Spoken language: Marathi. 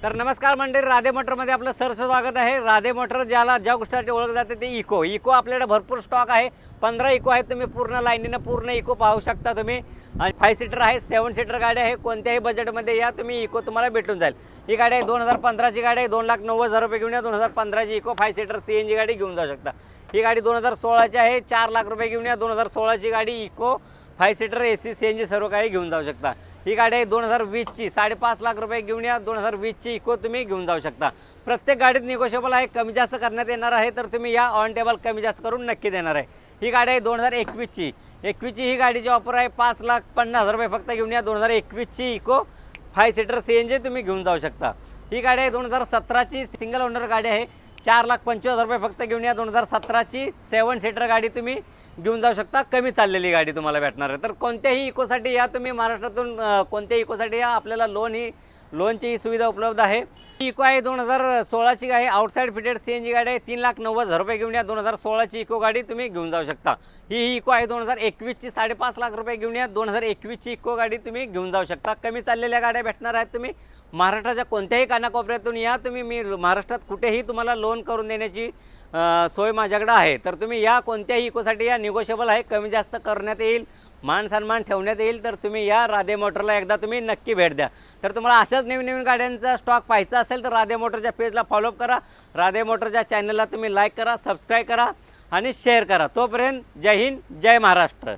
तर नमस्कार मंडळी, राधे मोटरमध्ये आपलं सरस स्वागत आहे। राधे मोटर ज्या गोष्टीसाठी ओळखलं जाते ते इको आपल्याकडे भरपूर स्टॉक आहे। 15 इको आहेत, तुम्ही पूर्ण लाईनीनं पूर्ण इको पाहू शकता तुम्ही। आणि 5 सीटर आहे, 7 सीटर गाडी आहे। कोणत्याही बजेटमध्ये या तुम्ही, इको तुम्हाला भेटून जाईल। ही गाडी आहे 2015 ची गाडी आहे, 2,90,000 रुपये घेऊन या। 2015 ची इको 5 सीटर CNG गाडी घेऊन जाऊ शकता। ही गाडी 2016 ची आहे, 4 लाख रुपये घेऊन या। 2016 ची गाडी इको 5 सीटर AC CNG सर्व काही घेऊन जाऊ शकता। ही गाडी आहे 2020 ची, 5.5 लाख रुपये घेऊन या। 2020 ची इको तुम्ही घेऊन जाऊ शकता। प्रत्येक गाडीत निगोशिएबल आहे, कमी जास्त करण्यात येणार आहे। तर तुम्ही या, ऑन टेबल कमी जास्त करून नक्की देणार आहे। ही गाडी आहे 2021 ची, ही गाडीची ऑफर आहे 5,50,000 रुपये फक्त घेऊन या। 2021 ची इको 5 सीटर CNG तुम्ही घेऊन जाऊ शकता। ही गाडी आहे 2017 ची, सिंगल ओनर गाडी आहे, 4,25,000 रुपये फक्त घेऊन या। 2017 ची 7 सीटर गाडी तुम्ही घेऊन जाऊ शकता। कमी चाललेली गाडी तुम्हाला भेटणार आहे। तर कोणत्याही इकोसाठी या तुम्ही, महाराष्ट्रातून कोणत्याही इकोसाठी या, आपल्याला लोनची सुविधा उपलब्ध आहे। ही इको आहे 2016 ची आहे, आउटसाइड फिटेड CNG गाडी आहे, 3,90,000 रुपये घेऊन या। 2016 ची इको गाडी तुम्ही घेऊन जाऊ शकता। ही इको आहे 2021 ची, 5.5 लाख रुपये घेऊन या। 2021 ची इको गाडी तुम्ही घेऊन जाऊ शकता। कमी चाललेल्या गाड्या भेटणार आहेत। तुम्ही महाराष्ट्राच्या कोणत्याही कानाकोपऱ्यातून या तुम्ही, मी महाराष्ट्रात कुठेही तुम्हाला लोन करून देण्याची सोय माझ्याकडे आहे। तर तुम्ही या, कोणत्याही इकोसाठी या, निगोशिएबल आहे, कमी जास्त करण्यात येईल, मान सन्मान ठेवण्यात येईल। तर तुम्ही या, राधे मोटरला एकदा तुम्ही नक्की भेट द्या। तर तुम्हाला अशाच नवीन गाड्यांचा स्टॉक पाहायचा असेल तर राधे मोटरच्या पेजला फॉलोअप करा, राधे मोटरच्या चॅनलला तुम्ही लाईक करा, सबस्क्राईब करा आणि शेअर करा। तोपर्यंत जय हिंद, जय महाराष्ट्र।